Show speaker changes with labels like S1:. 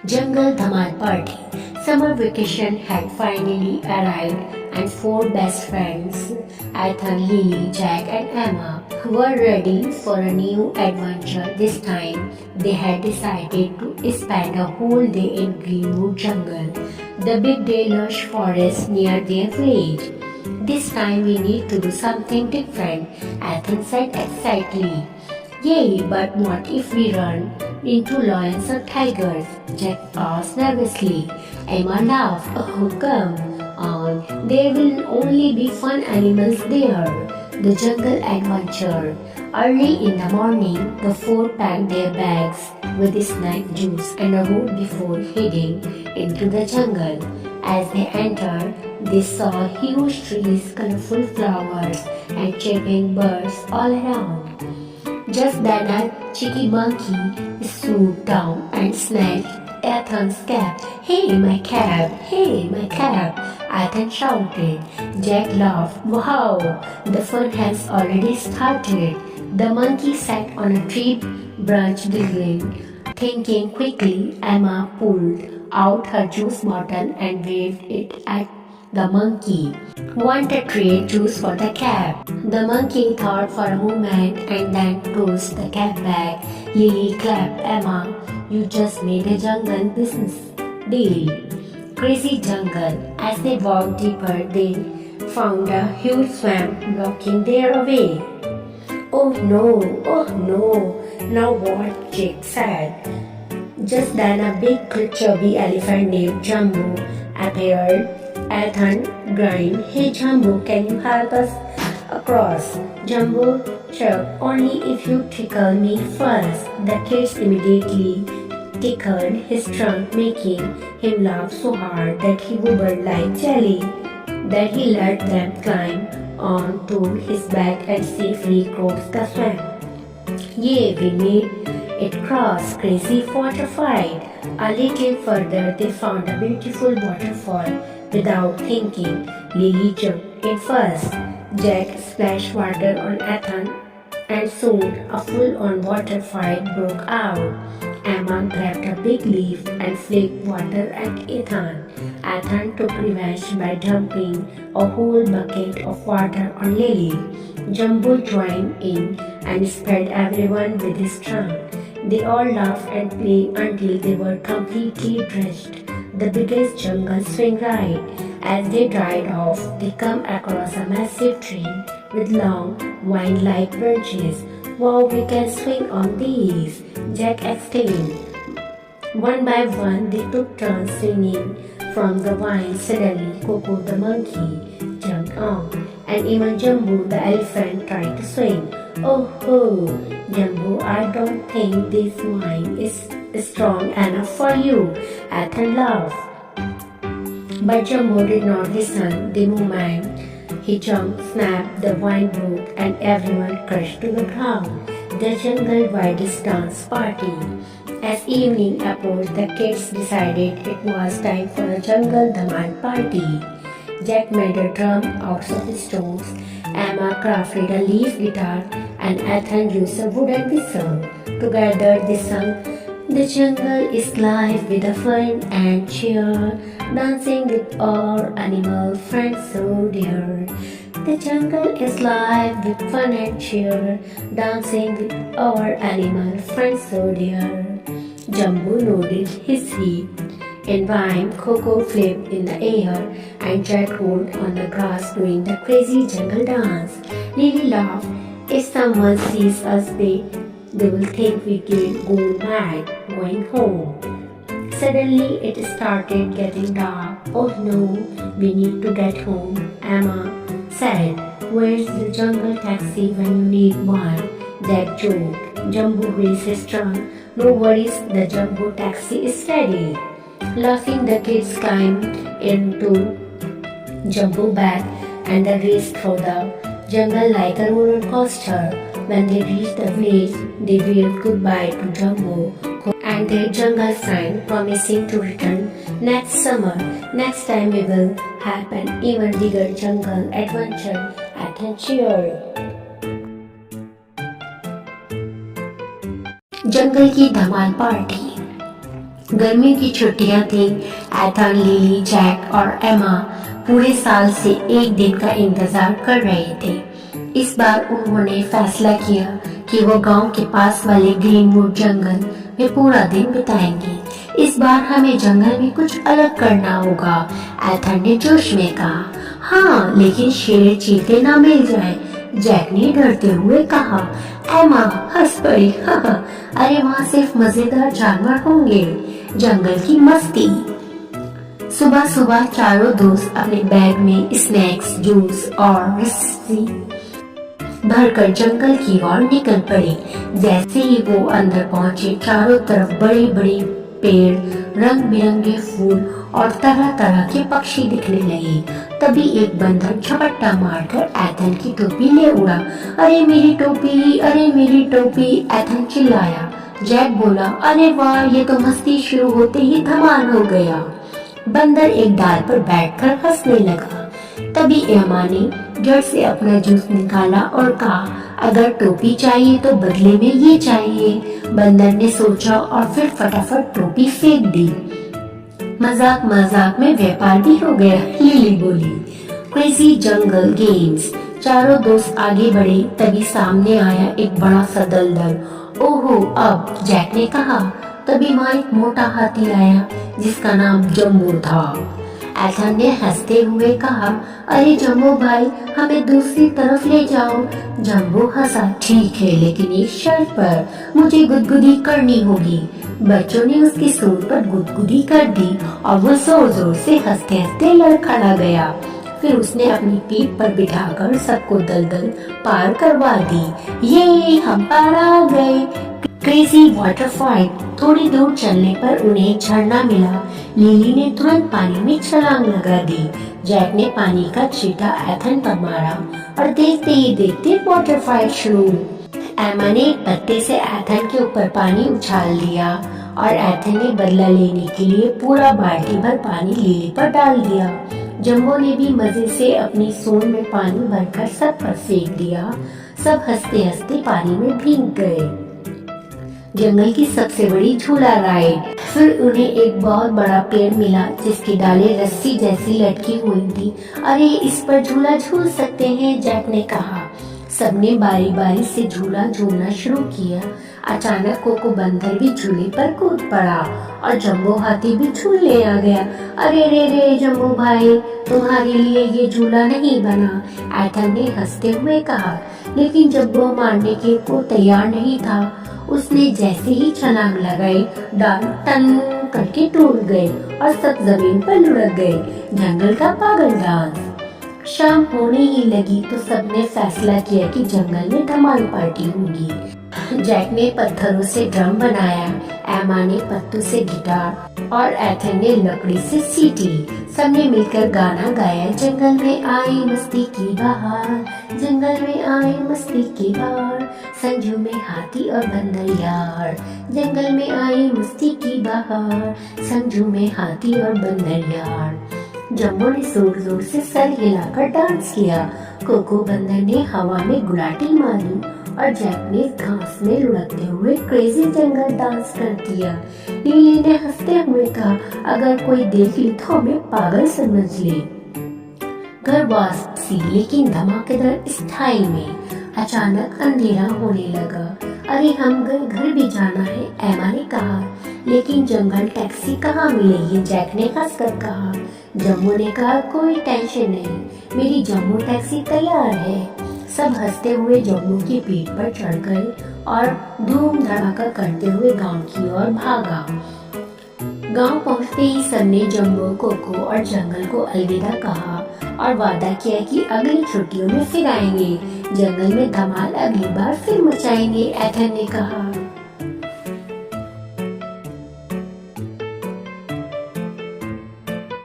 S1: Jungle Dhamal Party. Summer vacation had finally arrived, and four best friends, Ethan, Lily, Jack, and Emma, were ready for a new adventure. This time, they had decided to spend a whole day in Greenwood Jungle, the big lush forest near their village. This time, we need to do something different, Ethan said excitedly. Yay, but what if we run into lions or tigers? Jack asked nervously. Emma laughed. Oh, come on. There will only be fun animals there. The jungle adventure. Early in the morning, the four packed their bags with snack juice and a rope before heading into the jungle. As they entered, they saw huge trees, colorful flowers, and chirping birds all around. Just then a cheeky monkey swooped down and snatched Ethan's cap. Hey, my cap! Hey, my cap! Ethan shouted. Jack laughed. Wow, the fun has already started. The monkey sat on a tree branch giggling. Thinking quickly, Emma pulled out her juice bottle and waved it at the monkey. Want a trade juice for the cap? The monkey thought for a moment and then tossed the cap back. Lily clapped. Emma, you just made a jungle business deal. Crazy jungle. As they walked deeper, they found a huge swamp blocking their way. Oh no, now what? Jake said. Just then a big chubby elephant named Jumbo appeared. Ethan grinned. Hey Jumbo, can you help us across? Jumbo chirped. Only if you tickle me first. The kids immediately tickled his trunk, making him laugh so hard that he wobbled like jelly. Then he let them climb onto his back and safely crossed the swamp. Yay, we made it cross. Crazy fortified. A little further, they found a beautiful waterfall. Without thinking, Lily jumped in first. Jack splashed water on Ethan, and soon a full-on water fight broke out. Emma grabbed a big leaf and flicked water at Ethan. Ethan took revenge by dumping a whole bucket of water on Lily. Jumbo joined in and spread everyone with his trunk. They all laughed and played until they were completely drenched. The biggest jungle swing ride. As they dried off, they come across a massive tree with long, vine-like branches. Wow, we can swing on these, Jack exclaimed. One by one, they took turns swinging from the vine. Suddenly, Coco the monkey jumped on, and even Jumbo the elephant tried to swing. Oh ho, Jumbo, I don't think this vine is strong enough for you. Ethan laughed. But Jumbo did not listen. The moment he jumped, snapped, the vine broke, and everyone crashed to the ground. The jungle widest dance party. As evening approached, the kids decided it was time for a jungle dhamal party. Jack made a drum out of stones, Emma crafted a leaf guitar, and Ethan used a wooden whistle. Together they sang, "The jungle is live with the fun and cheer, dancing with our animal friends so dear. The jungle is live with fun and cheer, dancing with our animal friends so dear." Jumbo nodded his head. In rhyme, Coco flipped in the air, and Jack rolled on the grass doing the crazy jungle dance. Lily laughed. If someone sees us, they will think we go mad going home. Suddenly, it started getting dark. Oh no, we need to get home, Emma said. Where's the jungle taxi when you need one? Jack joked. Jumbo raised his trunk. No worries, the jumbo taxi is ready. Laughing, the kids climbed into Jumbo back and they raced through the jungle like a roller coaster. When they reached the village, they waved goodbye to Jumbo and their jungle friend, promising to return next summer. Next time we will have an even bigger jungle adventure. Adventure. जंगल की धमाल party. गर्मी की छुट्टियां थी। Ethan, lily, Jack और एमा पूरे साल से एक दिन का इंतजार कर रहे थे। इस बार उन्होंने फैसला किया कि वो गांव के पास वाले ग्रीनवुड जंगल में पूरा दिन बिताएंगे। इस बार हमें जंगल में कुछ अलग करना होगा, एथन ने जोश में कहा। हाँ, लेकिन शेर चीते ना मिल जाए, जैक ने डरते हुए कहा। एमा हंस पड़ी। अरे वहाँ सिर्फ मजेदार जानवर होंगे, जंगल की मस्ती। सुबह सुबह चारों दोस्त अपने बैग में स्नैक्स, जूस और रस्सी भरकर जंगल की ओर निकल पड़े। जैसे ही वो अंदर पहुंचे, चारों तरफ बड़े बड़े पेड़, रंग बिरंगे फूल और तरह तरह के पक्षी दिखने लगे। तभी एक बंदर झपट्टा मारकर एथन की टोपी ले उड़ा। अरे मेरी टोपी, अरे मेरी टोपी, एथन चिल्लाया। जैक बोला, अरे वाह, ये तो मस्ती शुरू होते ही धमाल हो गया। बंदर एक डाल पर बैठकर हंसने लगा। तभी एमा ने जड़ से अपना जूस निकाला और कहा, अगर टोपी चाहिए तो बदले में ये चाहिए। बंदर ने सोचा और फिर फटाफट टोपी फेंक दी। मजाक मजाक में व्यापार भी हो गया, लिली बोली। क्रेजी जंगल गेम्स। चारों दोस्त आगे बढ़े, तभी सामने आया एक बड़ा सा दलदल। ओहो, अब, जैक ने कहा। तभी वहाँ एक मोटा हाथी आया जिसका नाम जम्बो था। एथन ने हंसते हुए कहा, अरे जम्बो भाई, हमें दूसरी तरफ ले जाओ। जम्बो हंसा, ठीक है, लेकिन एक शर्त पर, मुझे गुदगुदी करनी होगी। बच्चों ने उसकी सूंड पर गुदगुदी कर दी और वो जोर जोर से हंसते हंसते लड़खड़ा गया। फिर उसने अपनी पीठ पर बिठाकर सबको दलदल पार करवा दी। ये हम पार आ गए। Crazy waterfall. थोड़ी दूर चलने पर उन्हें एक झरना मिला। लिली ने तुरंत पानी में छलांग लगा दी। जैक ने पानी का छींटा एथन पर मारा और देखते ही देखते वाटरफॉल शुरू। एमा ने एक पत्ते से एथन के ऊपर पानी उछाल दिया और एथन ने बदला लेने के लिए पूरा बाल्टी भर पानी लिली पर डाल दिया। जम्बो ने भी मजे से अपनी सूंड में पानी भरकर सब पर फेंक दिया। सब हंसते हंसते पानी में भीग गए। जंगल की सबसे बड़ी झूला राइड। फिर उन्हें एक बहुत बड़ा पेड़ मिला जिसकी डालें रस्सी जैसी लटकी हुई थी। अरे, इस पर झूला झूल सकते हैं, जैक ने कहा। सबने बारी बारी से झूला झूलना शुरू किया। अचानक कोको बंदर भी झूले पर कूद पड़ा और जम्बो हाथी भी झूलने आ गया। अरे रे रे जम्बो भाई, तुम्हारे लिए ये झूला नहीं बना, एथन ने हंसते हुए कहा। लेकिन जम्बो मारने के को तैयार नहीं था। उसने जैसे ही छलांग लगाई, डाल टन करके टूट गए और सब जमीन पर लुढ़क गए। जंगल का पागल डांस। शाम होने ही लगी तो सबने फैसला किया कि जंगल में धमाल पार्टी होगी। जैक ने पत्थरों से ड्रम बनाया, एमा ने पत्तों से गिटार और एथन ने लकड़ी से सीटी। सबने मिलकर गाना गाया, जंगल में आई मस्ती की बहार, जंगल में आई मस्ती की बहार, संजू में हाथी और बंदर यार, जंगल में आई मस्ती की बहार, संजू में हाथी और बंदर यार। जम्बो ने जोर जोर से सर हिलाकर डांस किया। कोको बंदर ने हवा में गुलाटी मारी और जैक ने घास में लुढ़कते हुए क्रेजी जंगल डांस कर दिया। लिली ने हंसते हुए कहा, अगर कोई देख ली तो हमें पागल समझ ले। घर वापसी, लेकिन धमाकेदार स्टाइल में। अचानक अंधेरा होने लगा। अरे हम घर भी जाना है, एमा ने कहा। लेकिन जंगल टैक्सी कहाँ मिलेगी, जैक ने हंसकर कहा। जम्बो ने कहा, कोई टेंशन नहीं, मेरी जम्बो टैक्सी तैयार है। सब हंसते हुए जम्बो की पीठ पर चढ़ गए और धूम धड़ाका करते हुए गांव की ओर भागा। गांव पहुंचते ही सबने जम्बो, कोको और जंगल को अलविदा कहा और वादा किया कि अगली छुट्टियों में फिर आएंगे। जंगल में धमाल अगली बार फिर मचाएंगे, एथन ने कहा।